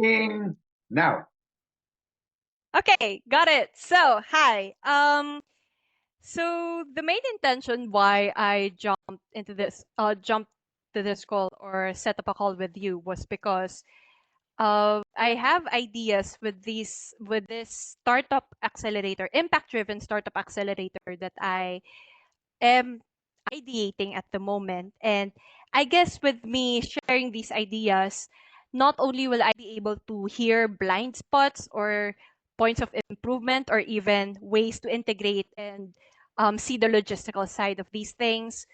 Recording now. Okay, got it. So, hi. So the main intention why I jumped to this call or set up a call with you was because I have ideas with this startup accelerator, impact-driven startup accelerator that I am ideating at the moment. And I guess with me sharing these ideas, not only will I be able to hear blind spots or points of improvement or even ways to integrate and see the logistical side of these things,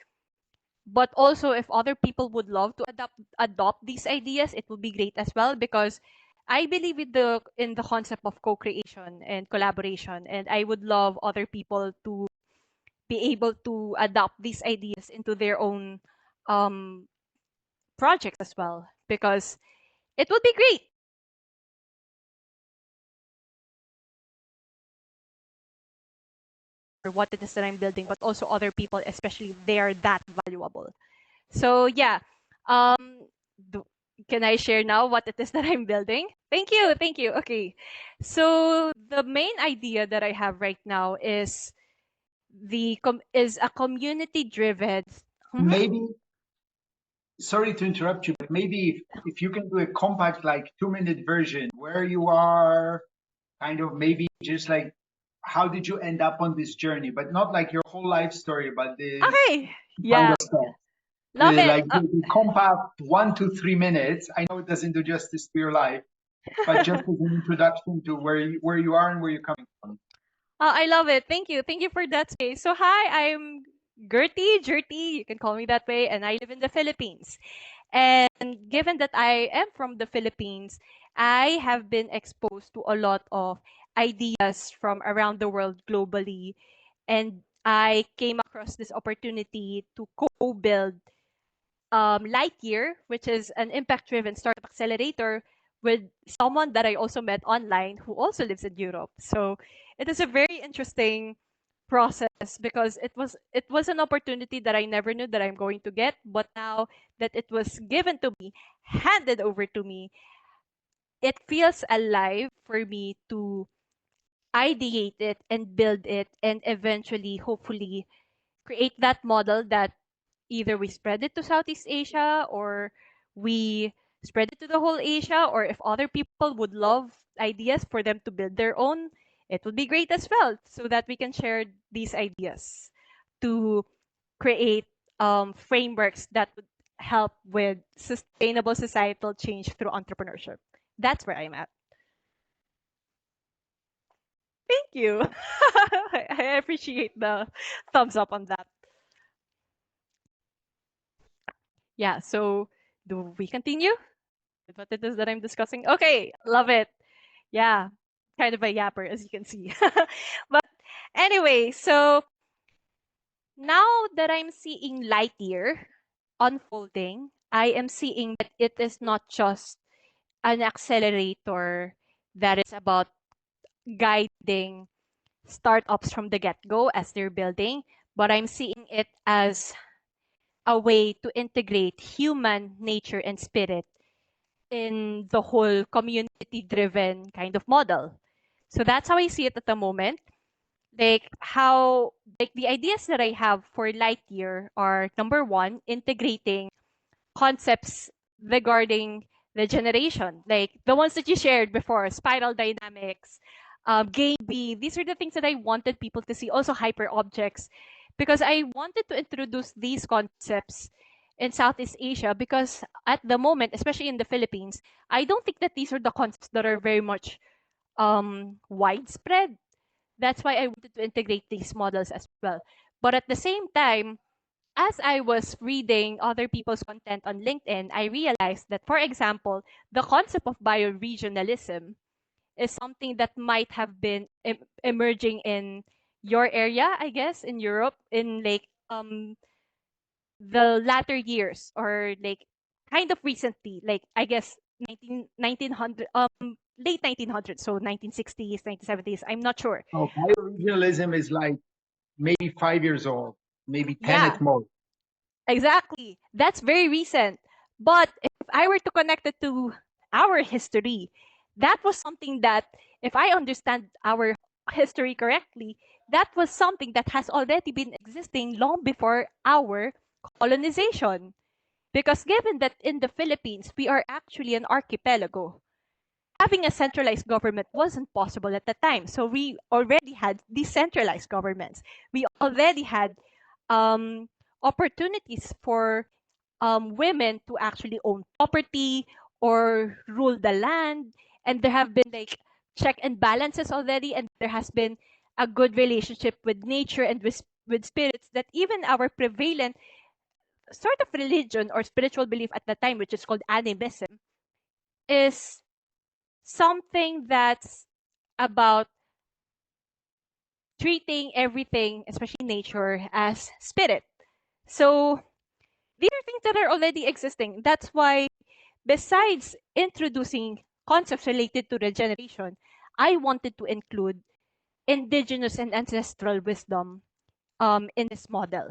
but also if other people would love to adopt these ideas, it would be great as well because I believe in the concept of co-creation and collaboration, and I would love other people to be able to adopt these ideas into their own um, projects as well because it would be great. For what it is that I'm building, but also other people, especially they are that valuable. So yeah, um, do, can I share now what it is that I'm building? Thank you, thank you. Okay, so the main idea that I have right now is is a community driven. Maybe, sorry to interrupt you, but maybe if you can do a compact, like 2-minute version where you are, kind of maybe just like how did you end up on this journey, but not like your whole life story, but the Okay, kind yeah, of stuff. love it. Like the compact 1 to 3 minutes. I know it doesn't do justice to your life, but just as an introduction to where you are and where you're coming from. I love it. Thank you. Thank you for that space. So, hi, I'm Gertie. You can call me that way. And I live in the Philippines. And given that I am from the Philippines, I have been exposed to a lot of ideas from around the world globally. And I came across this opportunity to co build Lightyear, which is an impact driven startup accelerator with someone that I also met online who also lives in Europe. So it is a very interesting process because it was an opportunity that I never knew that I'm going to get, but now that it was given to me, handed over to me, it feels alive for me to ideate it and build it and eventually hopefully create that model that either we spread it to Southeast Asia or we spread it to the whole Asia, or if other people would love ideas for them to build their own, it would be great as well so that we can share these ideas to create frameworks that would help with sustainable societal change through entrepreneurship. That's where I'm at. Thank you. I appreciate the thumbs up on that. Yeah, so do we continue with what it is that I'm discussing? Okay, love it. Yeah, kind of a yapper, as you can see. But anyway, so now that I'm seeing Lightyear unfolding, I am seeing that it is not just an accelerator that is about guiding startups from the get-go as they're building, but I'm seeing it as a way to integrate human nature and spirit in the whole community driven kind of model. So that's how I see it at the moment. Like the ideas that I have for Lightyear are number one, integrating concepts regarding regeneration, like the ones that you shared before, spiral dynamics, game B. These are the things that I wanted people to see. Also hyper objects, because I wanted to introduce these concepts in Southeast Asia because at the moment, especially in the Philippines, I don't think that these are the concepts that are very much widespread. That's why I wanted to integrate these models as well. But at the same time, as I was reading other people's content on LinkedIn, I realized that, for example, the concept of bioregionalism is something that might have been emerging in your area, I guess, in Europe, in like the latter years or like kind of recently, like I guess 1900, late 1900s, so 1960s, 1970s. I'm not sure. Oh, bioregionalism is like maybe 5 years old, maybe 10 Yeah, at most. exactly. That's very recent. But if I were to connect it to our history. That was something that, if I understand our history correctly, that was something that has already been existing long before our colonization. Because given that in the Philippines, we are actually an archipelago, having a centralized government wasn't possible at the time. So we already had decentralized governments. We already had opportunities for women to actually own property or rule the land. And there have been like check and balances already. And there has been a good relationship with nature and with spirits, that even our prevalent sort of religion or spiritual belief at the time, which is called animism, is something that's about treating everything, especially nature, as spirit. So these are things that are already existing. That's why, besides introducing concepts related to regeneration, I wanted to include indigenous and ancestral wisdom in this model.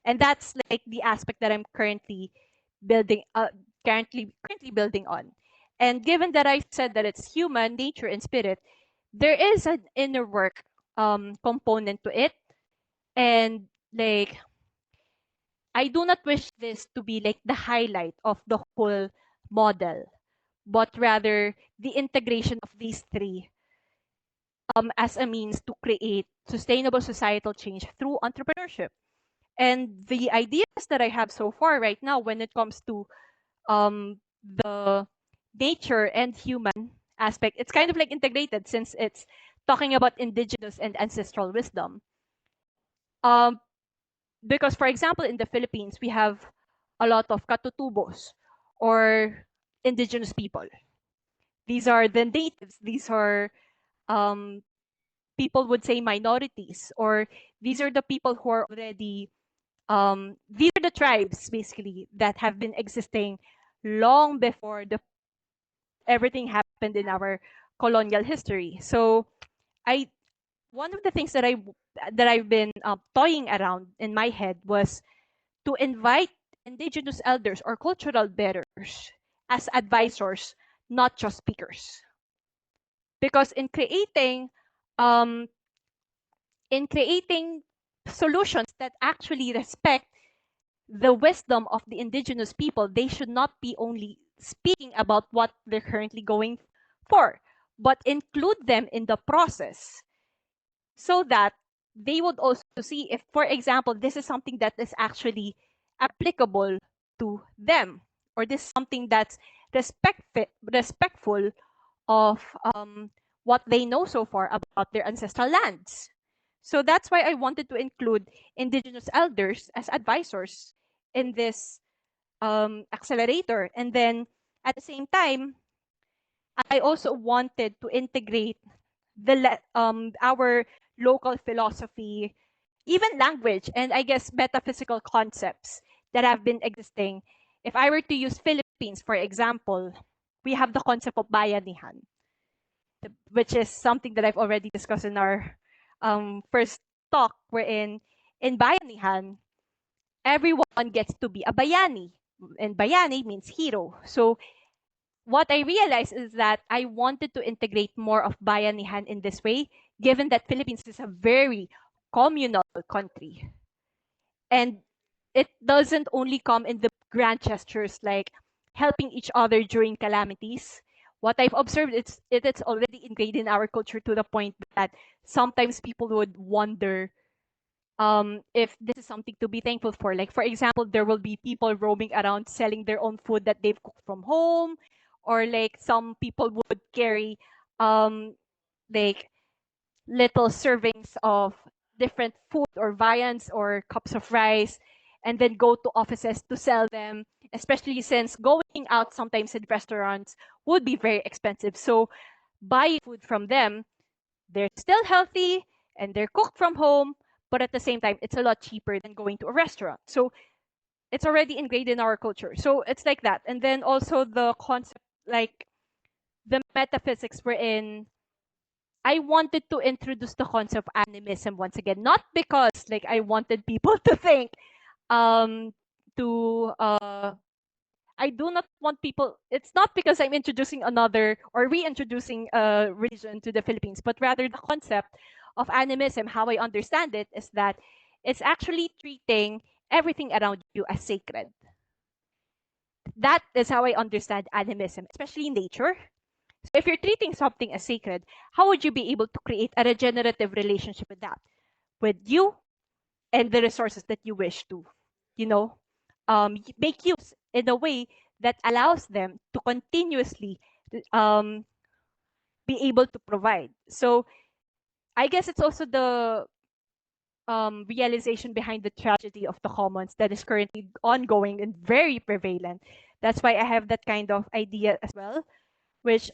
And that's like the aspect that I'm currently building currently building on. And given that I said that it's human nature and spirit, there is an inner work component to it. And like, I do not wish this to be like the highlight of the whole model, but rather the integration of these three as a means to create sustainable societal change through entrepreneurship. And the ideas that I have so far right now when it comes to the nature and human aspect, it's kind of like integrated, since it's talking about indigenous and ancestral wisdom. Um, because, for example, in the Philippines, we have a lot of katutubos, or indigenous people. These are the natives. These are people would say minorities, or these are the people who are already these are the tribes basically that have been existing long before the everything happened in our colonial history. So I one of the things that I've been toying around in my head was to invite indigenous elders or cultural bearers as advisors, not just speakers. Because um, in creating solutions that actually respect the wisdom of the indigenous people, they should not be only speaking about what they're currently going for, but include them in the process, so that they would also see if, for example, this is something that is actually applicable to them, or this is something that's respectful of what they know so far about their ancestral lands. So that's why I wanted to include indigenous elders as advisors in this accelerator. And then at the same time, I also wanted to integrate our local philosophy, even language, and I guess metaphysical concepts that have been existing. If I were to use Philippines, for example, we have the concept of bayanihan, which is something that I've already discussed in our first talk, wherein in bayanihan, everyone gets to be a bayani, and bayani means hero. So what I realized is that I wanted to integrate more of bayanihan in this way, given that Philippines is a very communal country. And it doesn't only come in the grand gestures like helping each other during calamities. What I've observed is it's already ingrained in our culture to the point that sometimes people would wonder if this is something to be thankful for. Like, for example, there will be people roaming around selling their own food that they've cooked from home, or like some people would carry like little servings of different food or viands or cups of rice, and then go to offices to sell them, especially since going out sometimes in restaurants would be very expensive. So buying food from them, they're still healthy and they're cooked from home, but at the same time, it's a lot cheaper than going to a restaurant. So it's already ingrained in our culture. So it's like that. And then also the concept, like the metaphysics we're in, I wanted to introduce the concept of animism once again, not because like I wanted people to think um to I do not want people, it's not because I'm introducing another or reintroducing a religion to the Philippines, but rather the concept of animism, how I understand it, is that it's actually treating everything around you as sacred. That is how I understand animism, especially nature. So if you're treating something as sacred, how would you be able to create a regenerative relationship with that? With you and the resources that you wish to, you know, make use in a way that allows them to continuously um, be able to provide. So I guess it's also the realization behind the tragedy of the commons that is currently ongoing and very prevalent. That's why I have that kind of idea as well. Which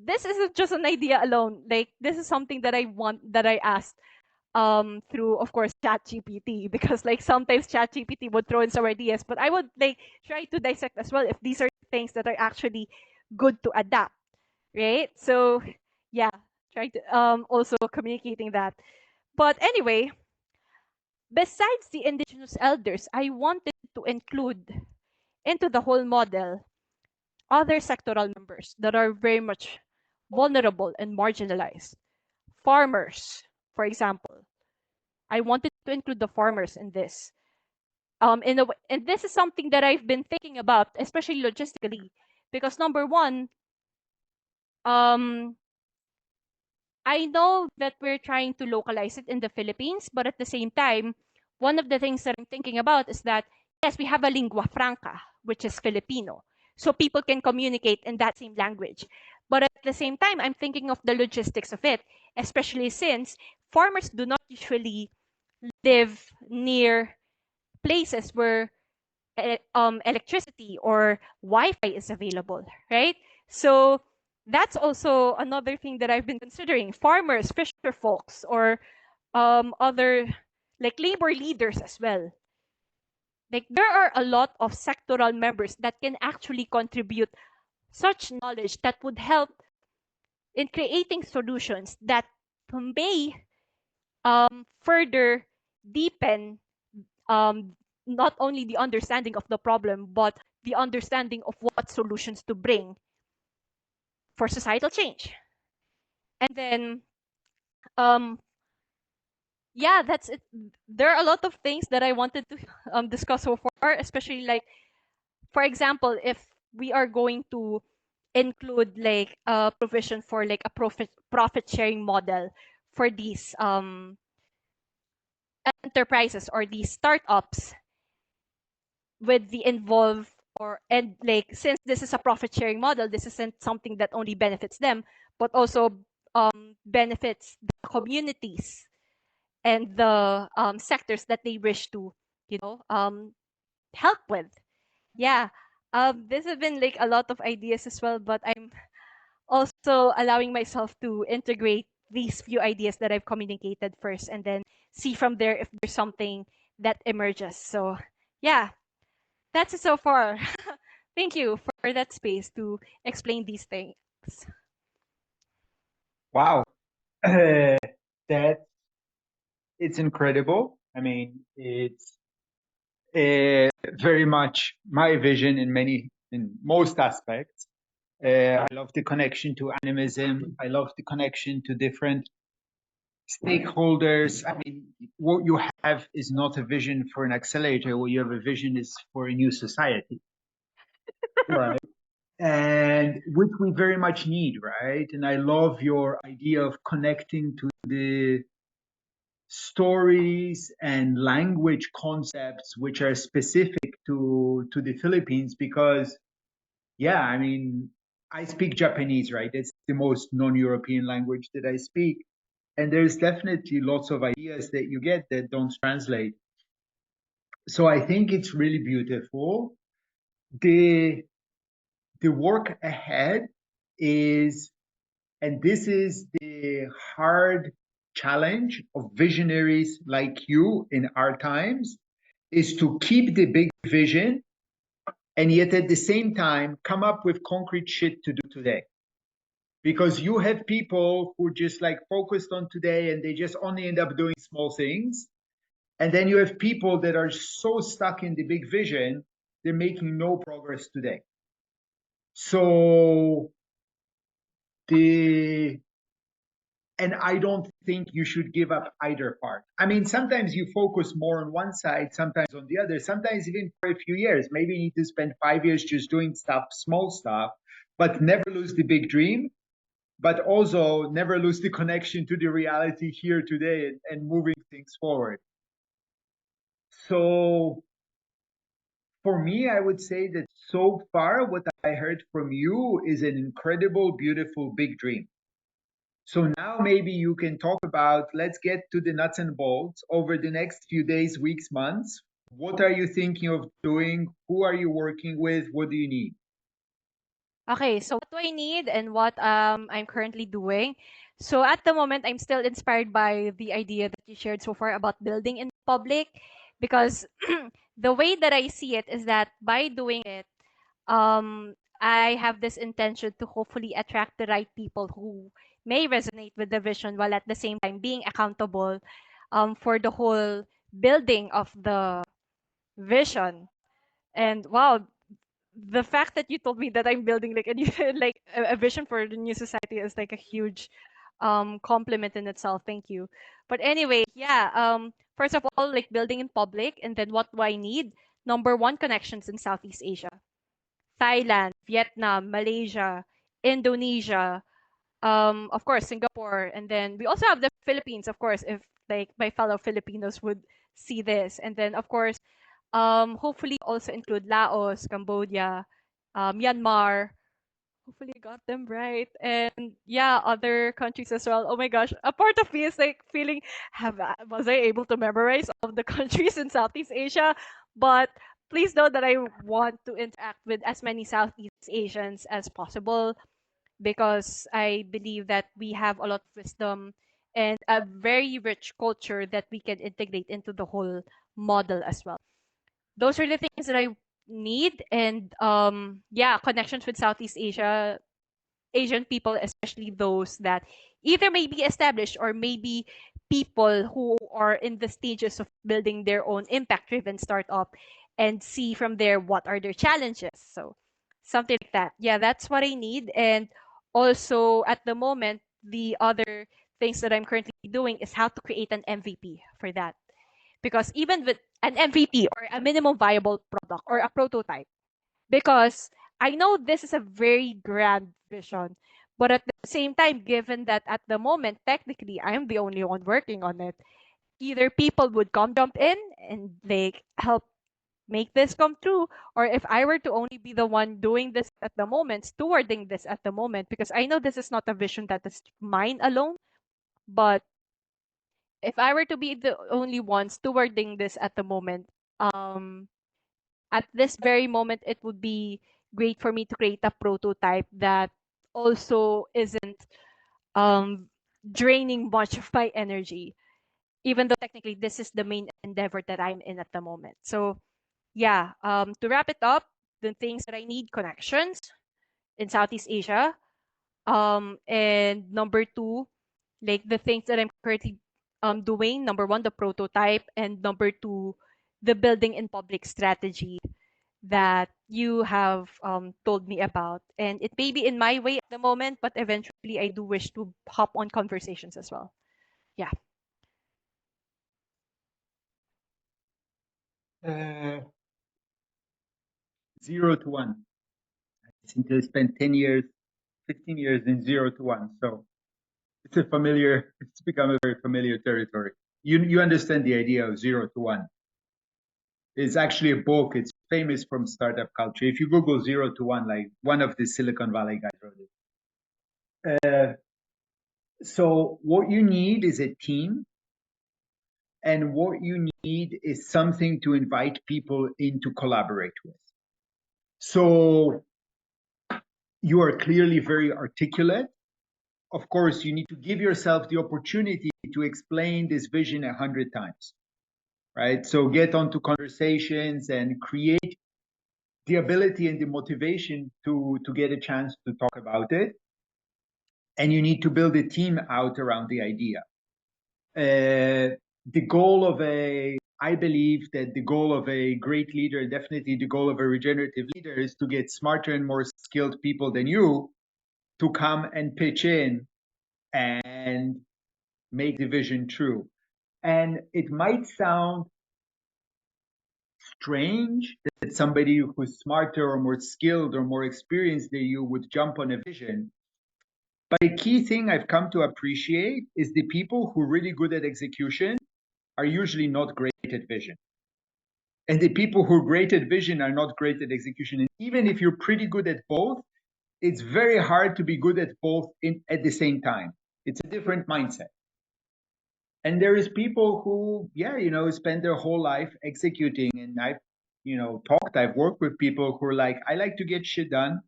this isn't just an idea alone. Like this is something that I want that I asked through of course ChatGPT because like sometimes ChatGPT would throw in some ideas, but I would like try to dissect as well if these are things that are actually good to adapt, right? So yeah, try to also communicating that. But anyway, besides the indigenous elders, I wanted to include into the whole model other sectoral members that are very much vulnerable and marginalized. Farmers, for example. I wanted to include the farmers in this. And this is something that I've been thinking about, especially logistically, because number one, um, I know that we're trying to localize it in the Philippines, but at the same time, one of the things that I'm thinking about is that, yes, we have a lingua franca, which is Filipino. So people can communicate in that same language. But at the same time, I'm thinking of the logistics of it, especially since farmers do not usually live near places where electricity or Wi-Fi is available, right? So that's also another thing that I've been considering. Farmers, fisher folks, or other like labor leaders as well. Like there are a lot of sectoral members that can actually contribute such knowledge that would help in creating solutions that may further deepen um, not only the understanding of the problem, but the understanding of what solutions to bring for societal change. And then, um, yeah, that's it. There are a lot of things that I wanted to discuss so far, especially like, for example, if we are going to include like a provision for like a profit sharing model for these enterprises or these startups with the involved or and like since this is a profit sharing model, this isn't something that only benefits them but also benefits the communities and the sectors that they wish to you know help with. Yeah, this has been like a lot of ideas as well, but I'm also allowing myself to integrate these few ideas that I've communicated first and then see from there if there's something that emerges. So yeah, that's it so far. Thank you for that space to explain these things. Wow. That it's incredible. I mean, it's very much my vision in most aspects. I love the connection to animism. I love the connection to different stakeholders. I mean, what you have is not a vision for an accelerator. What you have a vision is for a new society, right? And which we very much need, right? And I love your idea of connecting to the stories and language concepts which are specific to the Philippines because yeah, I mean, I speak Japanese, right? It's the most non-European language that I speak. And there's definitely lots of ideas that you get that don't translate. So I think it's really beautiful. The the work ahead is, and this is the hard challenge of visionaries like you in our times, is to keep the big vision and yet at the same time come up with concrete shit to do today. Because you have people who just like focused on today and they just only end up doing small things. And then you have people that are so stuck in the big vision they're making no progress today. So and I don't think you should give up either part. I mean, sometimes you focus more on one side, sometimes on the other, sometimes even for a few years. Maybe you need to spend 5 years just doing stuff, small stuff, but never lose the big dream, but also never lose the connection to the reality here today and moving things forward. So for me, I would say that so far, what I heard from you is an incredible, beautiful, big dream. So now maybe you can talk about, let's get to the nuts and bolts over the next few days, weeks, months. What are you thinking of doing? Who are you working with? What do you need? Okay, so what do I need and what I'm currently doing? So at the moment, I'm still inspired by the idea that you shared so far about building in public, because the way that I see it is that by doing it, I have this intention to hopefully attract the right people who may resonate with the vision, while at the same time being accountable for the whole building of the vision. And wow, the fact that you told me that I'm building like a new, like a vision for the new society is like a huge compliment in itself. Thank you. But anyway, yeah, first of all, like building in public, and then what do I need? Number one, connections in Southeast Asia. Thailand, Vietnam, Malaysia, Indonesia, of course, Singapore, and then we also have the Philippines, of course, if like my fellow Filipinos would see this. And then, of course, hopefully also include Laos, Cambodia, Myanmar. Hopefully I got them right. And yeah, other countries as well. Oh my gosh, a part of me is like feeling, was I able to memorize all of the countries in Southeast Asia? But please know that I want to interact with as many Southeast Asians as possible, because I believe that we have a lot of wisdom and a very rich culture that we can integrate into the whole model as well. Those are the things that I need. And yeah, connections with Southeast Asia, Asian people, especially those that either may be established or maybe people who are in the stages of building their own impact driven startup, and see from there what are their challenges. So something like that. Yeah, that's what I need. And also at the moment, the other things that I'm currently doing is how to create an MVP for that. Because even with an MVP or a minimum viable product or a prototype, because I know this is a very grand vision, but at the same time, given that at the moment, technically, I'm the only one working on it, either people would come jump in and they help make this come true, or if I were to only be the one doing this at the moment, stewarding this at the moment, because I know this is not a vision that is mine alone, but if I were to be the only one stewarding this at the moment, at this very moment, it would be great for me to create a prototype that also isn't um, draining much of my energy, even though technically this is the main endeavor that I'm in at the moment. So, yeah, to wrap it up, the things that I need: connections in Southeast Asia. And number two, like the things that I'm currently doing: number one, the prototype, and number two, the building in public strategy that you have told me about. And it may be in my way at the moment, but eventually I do wish to hop on conversations as well. Yeah. Uh, 0 to 1. I seem to spend 10 years, 15 years in 0 to 1. So it's become a very familiar territory. You understand the idea of 0 to 1. It's actually a book. It's famous from startup culture. If you Google 0 to 1, like one of the Silicon Valley guys wrote it. So what you need is a team, and what you need is something to invite people in to collaborate with. So you are clearly very articulate. Of course, you need to give yourself the opportunity to explain this vision 100 times, right? So get onto conversations and create the ability and the motivation to get a chance to talk about it. And you need to build a team out around the idea. The goal of a I believe that the goal of a great leader, definitely the goal of a regenerative leader, is to get smarter and more skilled people than you to come and pitch in and make the vision true. And it might sound strange that somebody who's smarter or more skilled or more experienced than you would jump on a vision. But a key thing I've come to appreciate is the people who are really good at execution are usually not great at vision. And the people who are great at vision are not great at execution. And even if you're pretty good at both, it's very hard to be good at both at the same time. It's a different mindset. And there is people who, spend their whole life executing. And I've worked with people who are like, I like to get shit done.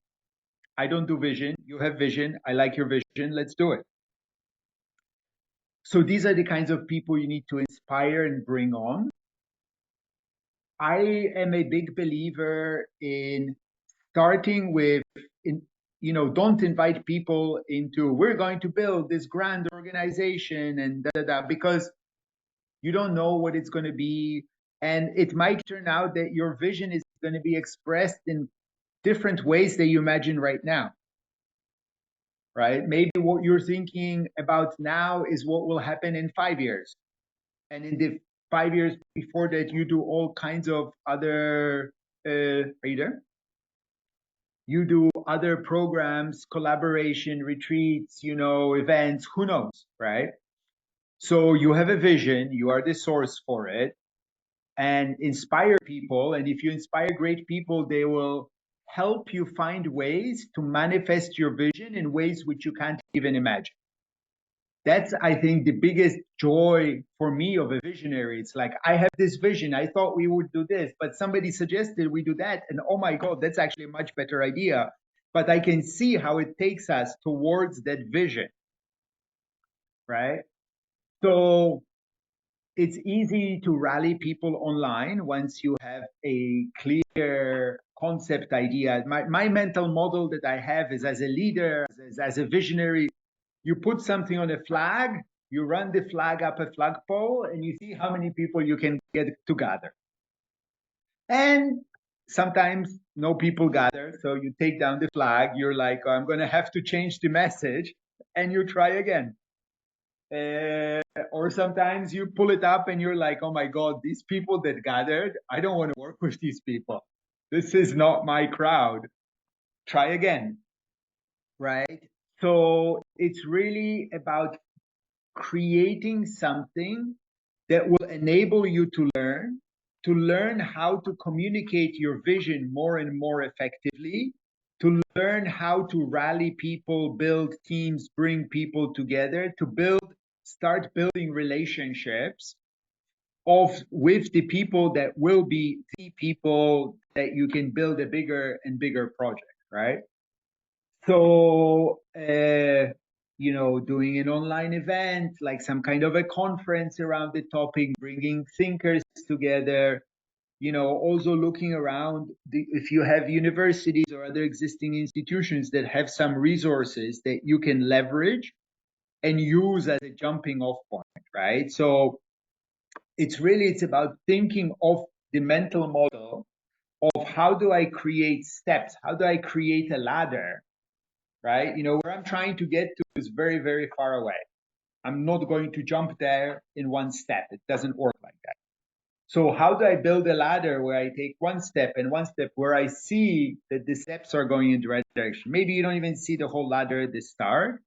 I don't do vision. You have vision. I like your vision. Let's do it. So these are the kinds of people you need to inspire and bring on. I am a big believer in starting with, don't invite people into, we're going to build this grand organization and because you don't know what it's going to be. And it might turn out that your vision is going to be expressed in different ways that you imagine right now. Right? Maybe what you're thinking about now is what will happen in 5 years. And in the 5 years before that, you do all kinds of other, are you there? You do other programs, collaboration, retreats, events, who knows, right? So you have a vision, you are the source for it, and inspire people. And if you inspire great people, they will help you find ways to manifest your vision in ways which you can't even imagine. That's, I think, the biggest joy for me of a visionary. It's like, I have this vision. I thought we would do this, but somebody suggested we do that. And oh my God, that's actually a much better idea. But I can see how it takes us towards that vision, right? So it's easy to rally people online once you have a clear concept idea. My mental model that I have is, as a leader, as a visionary, you put something on a flag, you run the flag up a flagpole, and you see how many people you can get to gather. And sometimes no people gather, so you take down the flag, you're like, oh, I'm going to have to change the message, and you try again. Or sometimes you pull it up and you're like, oh my God, these people that gathered, I don't want to work with these people. This is not my crowd. Try again, right? So it's really about creating something that will enable you to learn how to communicate your vision more and more effectively, to learn how to rally people, build teams, bring people together, to start building relationships with the people that will be the people that you can build a bigger and bigger project, right? So, doing an online event, like some kind of a conference around the topic, bringing thinkers together, also looking around if you have universities or other existing institutions that have some resources that you can leverage and use as a jumping off point, right? So it's about thinking of the mental model of how do I create steps? How do I create a ladder? Right? Where I'm trying to get to is very, very far away. I'm not going to jump there in one step. It doesn't work like that. So how do I build a ladder where I take one step and one step where I see that the steps are going in the right direction? Maybe you don't even see the whole ladder at the start,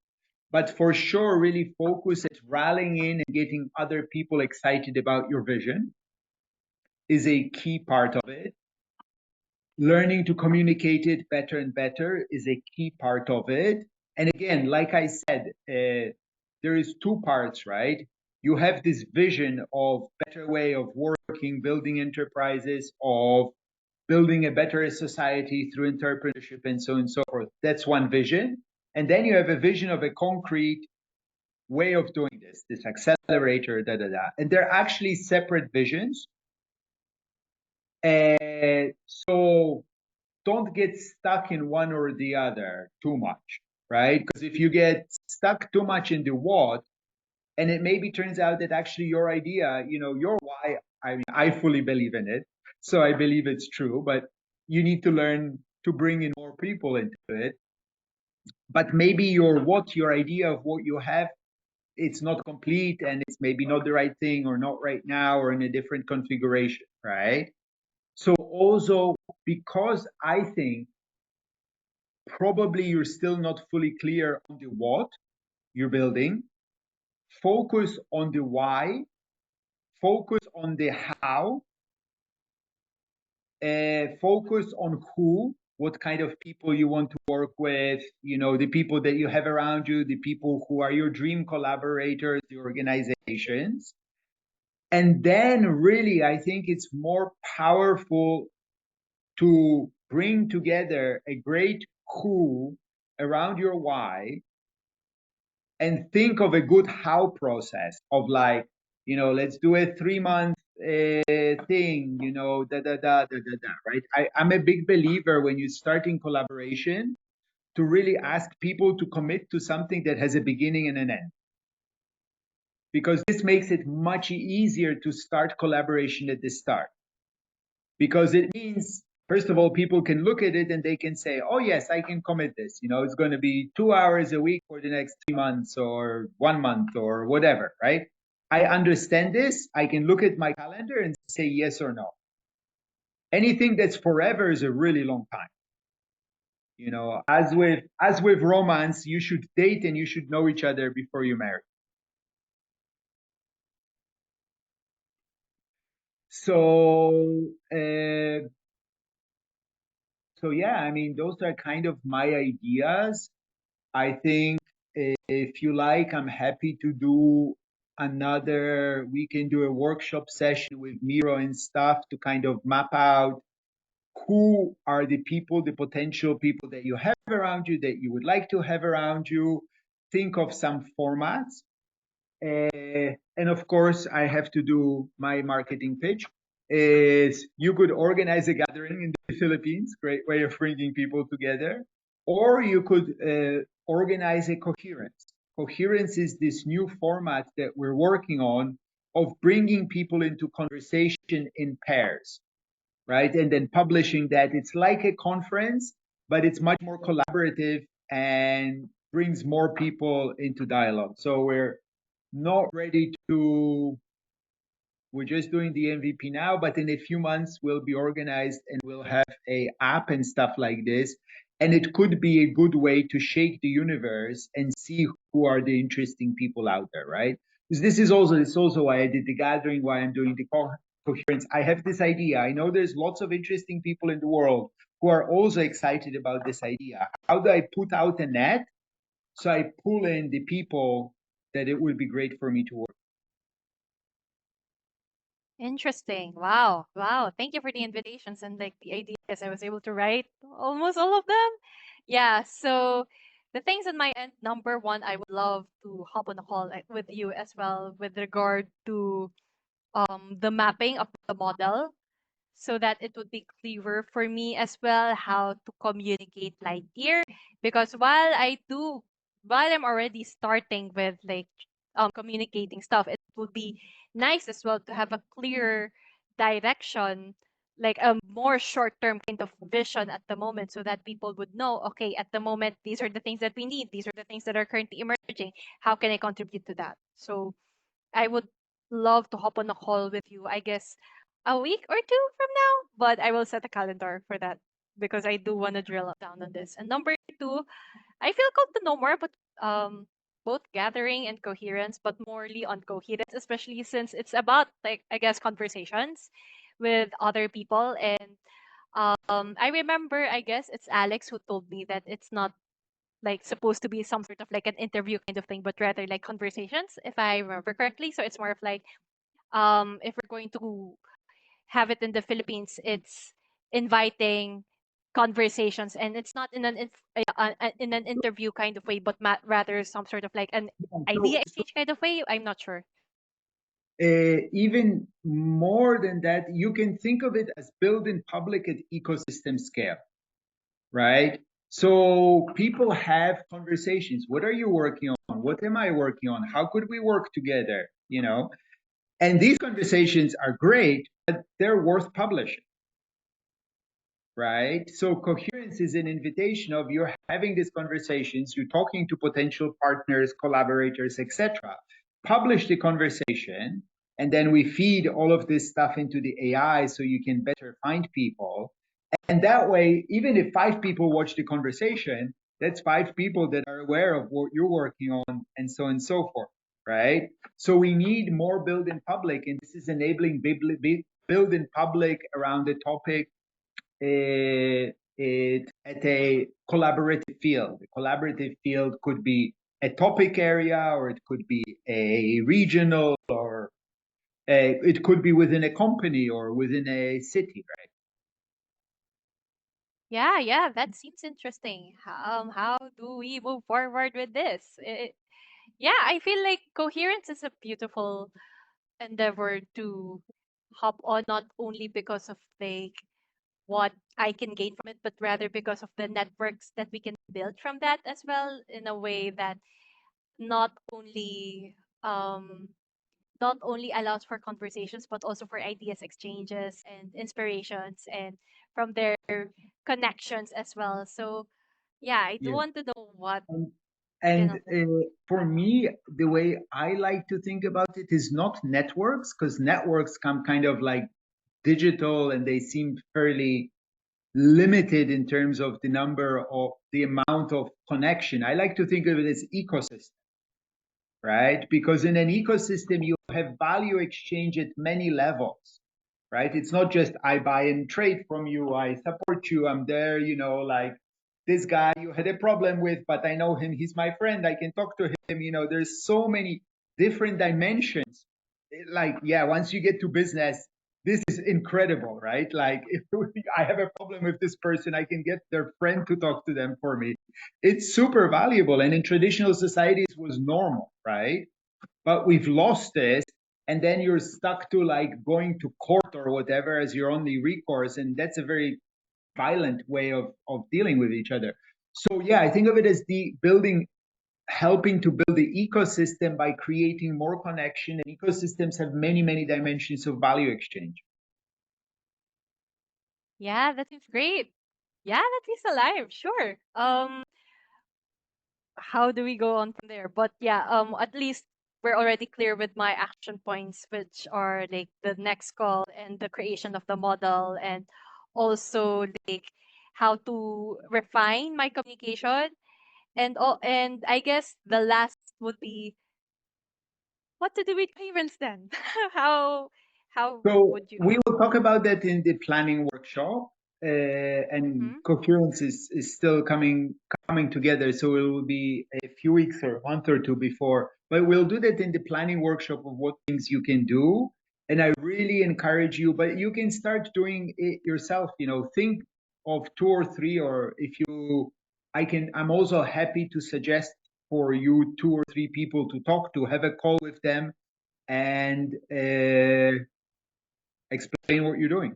but for sure, really focus at rallying in and getting other people excited about your vision is a key part of it. Learning to communicate it better and better is a key part of it. And again, like I said, there is two parts, right? You have this vision of better way of working, building enterprises, of building a better society through entrepreneurship and so on and so forth. That's one vision. And then you have a vision of a concrete way of doing this accelerator, And they're actually separate visions. So don't get stuck in one or the other too much, right? Because if you get stuck too much in the what, and it maybe turns out that actually your idea, your why I mean, I fully believe in it, so I believe it's true, but you need to learn to bring in more people into it. But maybe your idea of what you have, it's not complete, and it's maybe not the right thing, or not right now, or in a different configuration, right? So also, because I think probably you're still not fully clear on the what you're building, focus on the why, focus on the how, focus on who, what kind of people you want to work with, the people that you have around you, the people who are your dream collaborators, the organizations. And then really, I think it's more powerful to bring together a great who around your why, and think of a good how process of like, let's do a 3 month thing, right? I'm a big believer when you start in collaboration to really ask people to commit to something that has a beginning and an end, because this makes it much easier to start collaboration at the start, because it means, first of all, people can look at it and they can say, oh yes, I can commit this, it's going to be 2 hours a week for the next 3 months or 1 month or whatever, right? I understand this. I can look at my calendar and say yes or no. Anything that's forever is a really long time. As with romance, you should date and you should know each other before you marry. So yeah, I mean, those are kind of my ideas. I think if you like, I'm happy to do we can do a workshop session with Miro and stuff to kind of map out who are the people, the potential people that you have around you, that you would like to have around you. Think of some formats. And of course, I have to do my marketing pitch. Is you could organize a gathering in the Philippines, great way of bringing people together, or you could organize a coherence. Coherence is this new format that we're working on of bringing people into conversation in pairs, right? And then publishing that. It's like a conference, but it's much more collaborative and brings more people into dialogue. So we're not ready to, we're just doing the MVP now, but in a few months we'll be organized and we'll have a app and stuff like this. And it could be a good way to shake the universe and see who are the interesting people out there, right? Because this is also why I did the gathering, why I'm doing the coherence. I have this idea. I know there's lots of interesting people in the world who are also excited about this idea. How do I put out a net so I pull in the people that it would be great for me to work? Interesting. Wow. Wow. Thank you for the invitations and like the ideas. I was able to write almost all of them. Yeah. So the things on my end, number one, I would love to hop on a call with you as well with regard to the mapping of the model, so that it would be clearer for me as well how to communicate Lightyear. Because while I'm already starting with like communicating stuff, it would be nice as well to have a clearer direction, like a more short-term kind of vision at the moment, so that people would know, okay, at the moment, these are the things that we need, these are the things that are currently emerging. How can I contribute to that? So I would love to hop on a call with you, I guess, a week or two from now, but I will set a calendar for that because I do want to drill down on this. And number two, I feel called to know more about um both gathering and coherence, but morely on coherence, especially since it's about like I guess conversations with other people. And I remember, I guess it's Alex who told me that it's not like supposed to be some sort of like an interview kind of thing, but rather like conversations, if I remember correctly. So it's more of like if we're going to have it in the Philippines, it's inviting conversations, and it's not in in an interview kind of way, but rather some sort of like an idea So exchange kind of way. I'm not sure. even more than that, you can think of it as build in public at ecosystem scale, right? So people have conversations. What are you working on? What am I working on? How could we work together? And these conversations are great, but they're worth publishing, right? So coherence is an invitation of you're having these conversations, you're talking to potential partners, collaborators, etc. Publish the conversation, and then we feed all of this stuff into the AI so you can better find people. And that way, even if 5 people watch the conversation, that's 5 people that are aware of what you're working on, and so on and so forth, right? So we need more build in public, and this is enabling build in public around the topic at a collaborative field. The collaborative field could be a topic area, or it could be a regional, or it could be within a company or within a city, right? Yeah, that seems interesting. How do we move forward with this? Yeah, I feel like coherence is a beautiful endeavor to hop on, not only because of like what I can gain from it, but rather because of the networks that we can build from that as well, in a way that not only um not only allows for conversations but also for ideas exchanges and inspirations, and from their connections as well. So yeah, I do Yeah. want to know what And, we and can. for me, the way I like to think about it is not networks, because networks come kind of like digital and they seem fairly limited in terms of the number of the amount of connection. I like to think of it as ecosystem, right? Because in an ecosystem, you have value exchange at many levels, right? It's not just I buy and trade from you, I support you, I'm there, like this guy you had a problem with, but I know him, he's my friend, I can talk to him. There's so many different dimensions. Like, yeah, once you get to business, this is incredible, right? Like, if I have a problem with this person, I can get their friend to talk to them for me. It's super valuable. And in traditional societies was normal, right? But we've lost this. And then you're stuck to like going to court or whatever as your only recourse. And that's a very violent way of dealing with each other. So yeah, I think of it as the building, helping to build the ecosystem by creating more connection. And ecosystems have many, many dimensions of value exchange. Yeah, that seems great. Yeah, that is alive. Sure. How do we go on from there? But yeah, at least we're already clear with my action points, which are like the next call and the creation of the model, and also like how to refine my communication, and all. And I guess the last would be what to do with payments then. how how So would you? we will talk about that in the planning workshop, and Mhm. coherence is still coming together. So it will be a few weeks or a month or two before, but we'll do that in the planning workshop of what things you can do. And I really encourage you, but you can start doing it yourself. Think of 2 or 3, or if you, I'm also happy to suggest for you 2 or 3 people to talk to, have a call with them, and explain what you're doing.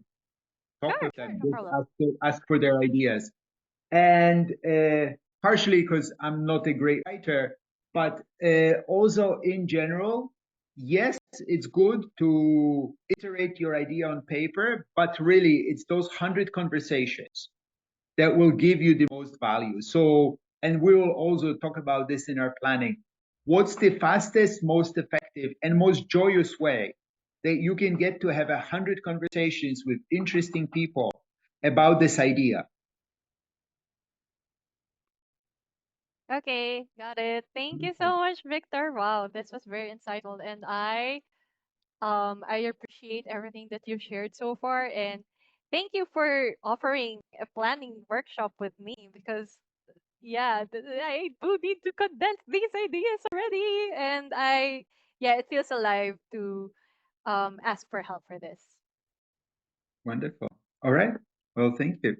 Talk Sure, with sure, them. no Just problem. ask for their ideas. And partially because I'm not a great writer, but also in general, yes, it's good to iterate your idea on paper, but really it's those 100 conversations that will give you the most value. So, and we will also talk about this in our planning. What's the fastest, most effective, and most joyous way that you can get to have 100 conversations with interesting people about this idea? Okay, got it. Thank you so much, Victor. Wow, this was very insightful, and I appreciate everything that you've shared so far, and thank you for offering a planning workshop with me, because yeah, I do need to condense these ideas already, and yeah, it feels alive to ask for help for this. Wonderful. All right. Well, thank you.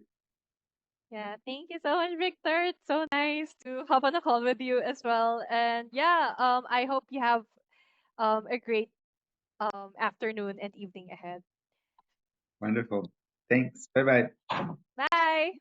Yeah, thank you so much, Victor. It's so nice to hop on a call with you as well. And yeah, I hope you have a great afternoon and evening ahead. Wonderful. Thanks. Bye bye. Bye.